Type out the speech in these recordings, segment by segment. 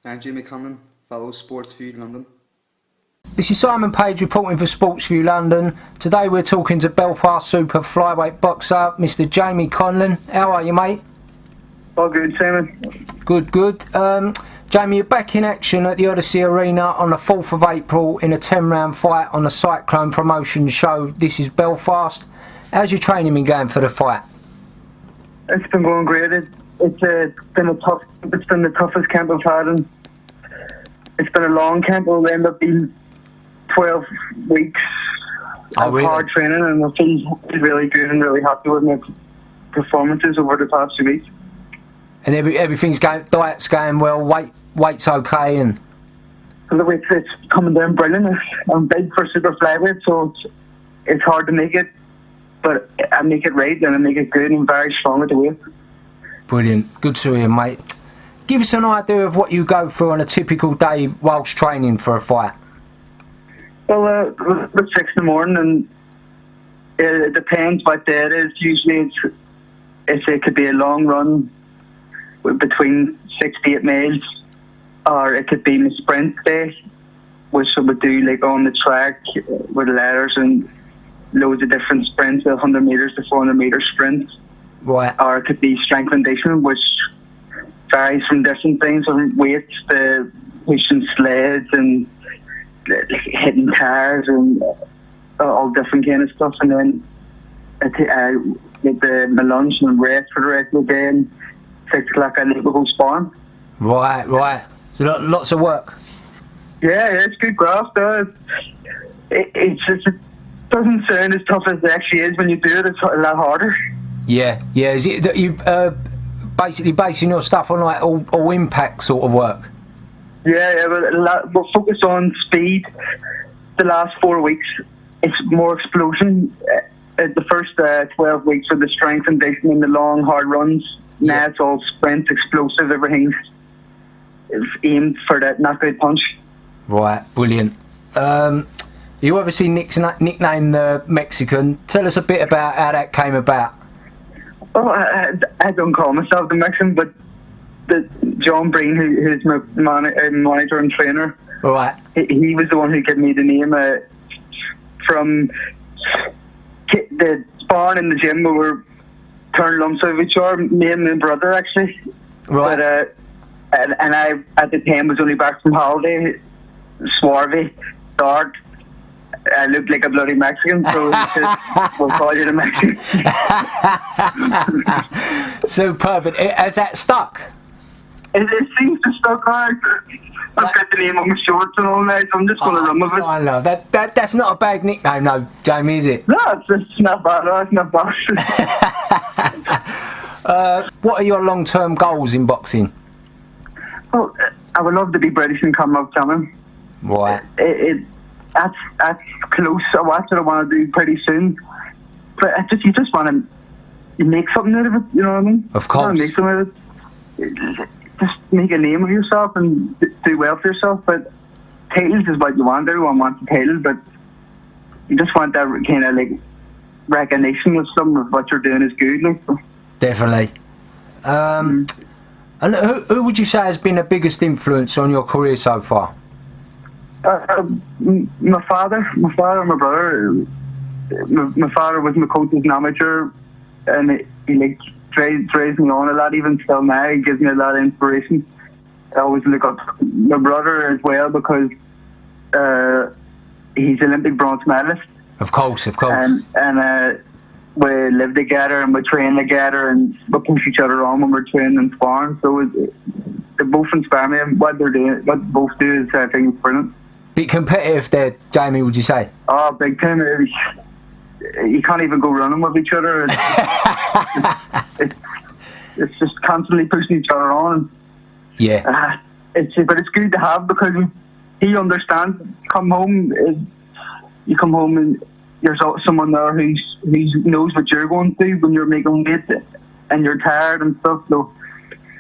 I'm Jamie Conlan, fellow Sportsview London. This is Simon Page reporting for Sportsview London. Today we're talking to Belfast super flyweight boxer, Mr. Jamie Conlan. How are you, mate? All good, Simon. Good. Jamie, you're back in action at the Odyssey Arena on the 4th of April in a 10-round fight on the Cyclone Promotion show. This is Belfast. How's your training been going for the fight? It's been going great. It's been the toughest camp I've had, and it's been a long camp. It'll end up being 12 weeks of hard training, and I feel really good and really happy with my performances over the past 2 weeks. And everything's going, diet's going well, weight's okay, and the weight's coming down brilliant. I'm big for super flyweight, so it's hard to make it, but I make it right and I make it good and very strong at the weight. Brilliant, good to hear, mate. Give us an idea of what you go through on a typical day whilst training for a fight. Well, it's 6 in the morning, and it depends what day it is. Usually it could be a long run between 6 to 8 miles, or it could be a sprint day, which I would do like on the track with ladders and loads of different sprints, 100 metres to 400 metre sprints. Right. Or it could be strength conditioning, which varies from different things, from weights to pushing sleds and hitting cars and all different kind of stuff. And then I get my lunch and rest for the rest of the day, and 6 o'clock I need to go sparring. Right. So lots of work. Yeah, it's good graft though. It doesn't sound as tough as it actually is when you do it. It's a lot harder. Yeah. Is it that you basically basing your stuff on like all impact sort of work? Yeah. We're focused on speed. The last 4 weeks, it's more explosion. The first 12 weeks of the strength conditioning, the long hard runs. Now it's all sprint, explosive. Everything's aimed for that knockout punch. Right, brilliant. You obviously nicknamed the Mexican. Tell us a bit about how that came about. Oh, I don't call myself the Mexican, but John Breen, who's my manager and trainer, right? He was the one who gave me the name from the sparring in the gym. We were turning lumps of each other, me and my brother actually. Right. But, and I at the time was only back from holiday, swarthy, dark. I looked like a bloody Mexican, so he said, we'll call you the Mexican. Superb. Has that stuck? It seems to stuck hard. I've got the name on my shorts and all that, so I'm just going to run with it. I know. That's not a bad nickname, no, Jamie, is it? No, it's not bad. No, it's not bad. What are your long-term goals in boxing? Well, I would love to be British and come up coming. Right. That's close. That's what I want to do pretty soon. But you just want to make something out of it. You know what I mean? Of course. Make something out of it. Just make a name of yourself and do well for yourself. But titles is what you want. Everyone wants a title, but you just want that kind of like recognition with something of what you're doing is good. Like. Definitely. And who would you say has been the biggest influence on your career so far? My father and my brother. My father was my coach as an amateur, and he like drives me on a lot. Even till now, he gives me a lot of inspiration. I always look up my brother as well because he's Olympic bronze medalist. Of course. And we live together and we train together and we push each other on when we're training and sparring. So they both inspire me, and what they're doing, what they both do is I think it's brilliant. Bit competitive there, Jamie, would you say? Oh, big time. You can't even go running with each other. It's just constantly pushing each other on. Yeah. But it's good to have because he understands. You come home and there's someone there who knows what you're going through when you're making weight and you're tired and stuff. So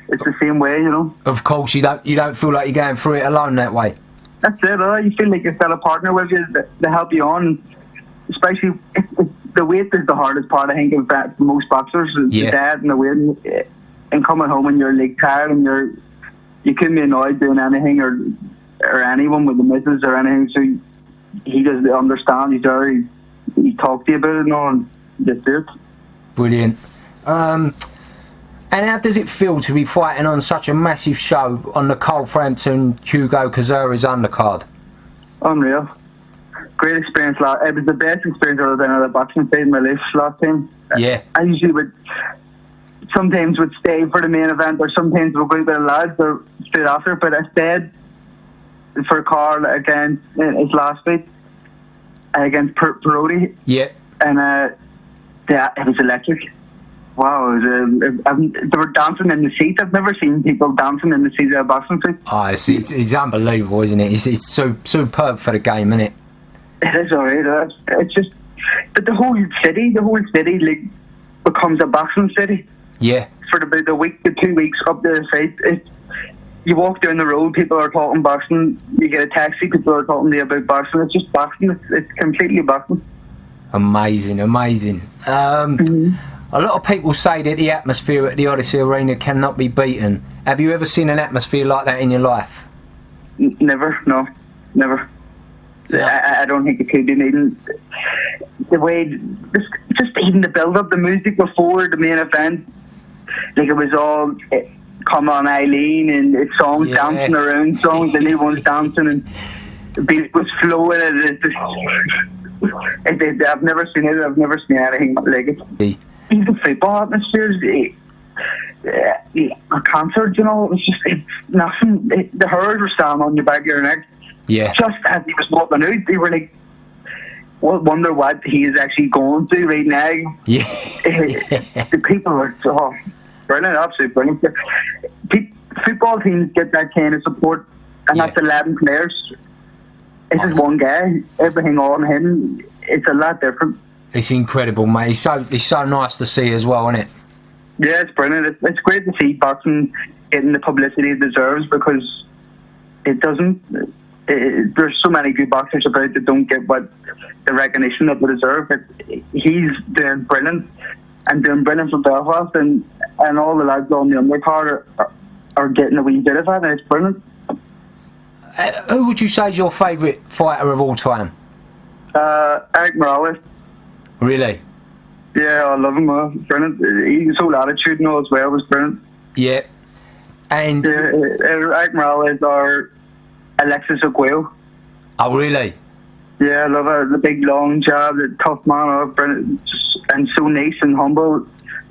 it's the same way, you know. Of course, you don't feel like you're going through it alone that way. That's it. You feel like you've got a partner with you to help you on. Especially the weight is the hardest part, I think, of that for most boxers. The dad and the weight, and coming home and you're like tired and you couldn't be annoyed doing anything or anyone with the missus or anything. So he does understand. He's there. He talked to you about it and all, and just do it. Brilliant. And how does it feel to be fighting on such a massive show on the Colthampton Hugo Kazura's undercard? Unreal. Great experience. It was the best experience I've ever been at a boxing fight in my life last time. Yeah. I usually sometimes would stay for the main event, or sometimes we'll go with the lads or straight after, but I stayed for Carl against his last fight against Parodi. Yeah. And it was electric. Wow, they were dancing in the seats. I've never seen people dancing in the seats at a boxing fight. Oh, it's unbelievable, isn't it? It's so superb for the game, isn't it? It is alright. It's just, but the whole city like becomes a boxing city. Yeah. For about the 2 weeks up to the fight, you walk down the road, people are talking boxing. You get a taxi, people are talking to you about boxing. It's just boxing. It's completely boxing. Amazing. A lot of people say that the atmosphere at the Odyssey Arena cannot be beaten. Have you ever seen an atmosphere like that in your life? Never, no, never. No. I don't think it could be beaten. The way, just even the build-up, the music before the main event, like it was all "Come On Eileen" and it's songs dancing around songs, and everyone's dancing and the beat was flowing. I've never seen it. I've never seen anything like it. Even football atmospheres, a concert, you know, it's nothing. The herd were standing on the back of your neck. Yeah. Just as he was walking out, they were like, well, wonder what he is actually going through right now. Yeah. The people are brilliant, absolutely brilliant. Football teams get that kind of support, and that's 11 players. It's just one guy. Everything on him, it's a lot different. It's incredible, mate. It's so nice to see as well, isn't it? Yeah, it's brilliant. It's great to see boxing getting the publicity it deserves, because it doesn't. There's so many good boxers about that don't get the recognition that they deserve. But he's doing brilliant, and doing brilliant for Belfast, and all the lads on the undercard are getting a wee bit of it, and it's brilliant. Who would you say is your favourite fighter of all time? Eric Morales. Really? Yeah, I love him. Brilliant. His whole attitude and all as well was brilliant. Yeah. And Eric Morales or Alexis Aguayo. Oh, really? Yeah, I love it. The big long jab, the tough man, brilliant, and so nice and humble.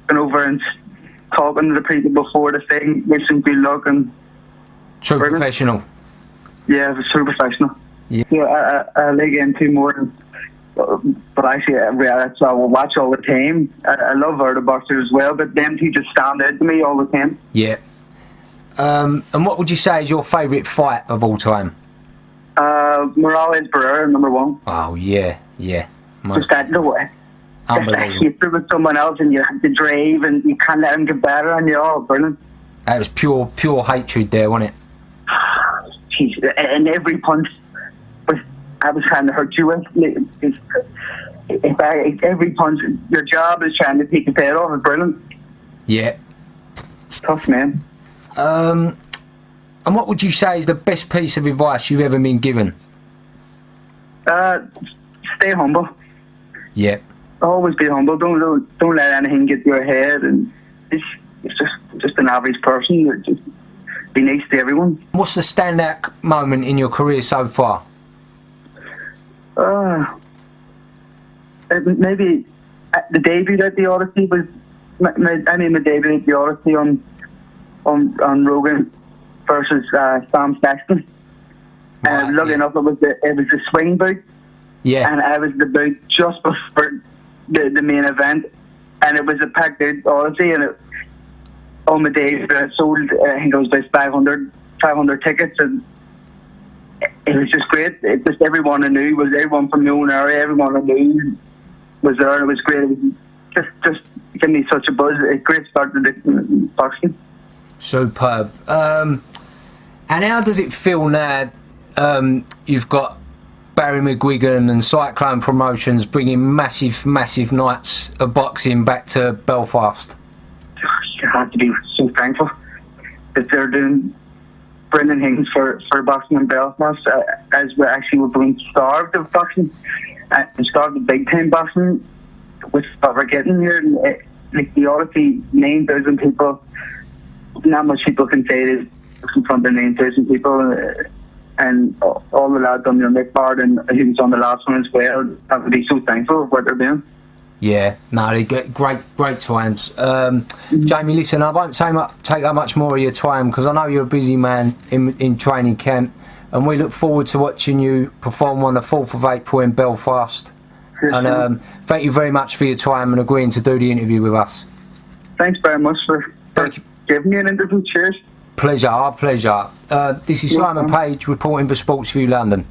Going over and talking to the people before the thing, wishing good luck and true brilliant. Professional. Yeah, it was true professional. Yeah, I like him too more. But actually, I will watch all the time. I love other boxers as well, but them two just stand out to me all the time. Yeah. And what would you say is your favourite fight of all time? Morales Barrera, number one. Oh, yeah. Just that, no way. Unbelievable. Just that with someone else and you have to drive and you can't let them get better and you're all brilliant. That was pure hatred there, wasn't it? Jeez, and every punch I was trying to hurt you with. Every punch, your job is trying to take the head off. It's brilliant. Yeah. Tough, man. And what would you say is the best piece of advice you've ever been given? Stay humble. Yeah. Always be humble. Don't let anything get to your head. And it's just an average person. Just be nice to everyone. What's the standout moment in your career so far? Maybe the debut at the Odyssey was. My debut at the Odyssey on Rogan versus Sam Sexton. And lucky enough, it was the swing bout. Yeah. And I was the bout just before the main event, and it was a packed out Odyssey, and on the day I sold, I think it was about 500 tickets, and it was just great. It just everyone I knew was everyone from my own area. Everyone I knew was there, and it was great. It was just gave me such a buzz. A great start to the boxing. Superb. And how does it feel now? You've got Barry McGuigan and Cyclone Promotions bringing massive nights of boxing back to Belfast. You have to be so thankful that they're doing brilliant things for boxing in Belfast, as we're being starved of boxing, and starved of big time boxing, with what we're getting here. Like the Odyssey, 9,000 people, not much people can say it is in front of 9,000 people, and all the lads on the Nick Bard and he was on the last one as well. I would be so thankful for what they're doing. Yeah, no, they get great times. Jamie, listen, I won't take up much more of your time because I know you're a busy man in training camp, and we look forward to watching you perform on the 4th of April in Belfast. And thank you very much for your time and agreeing to do the interview with us. Thanks very much for giving me an interview. Cheers. Pleasure, our pleasure. This is Simon Page reporting for Sportsview London.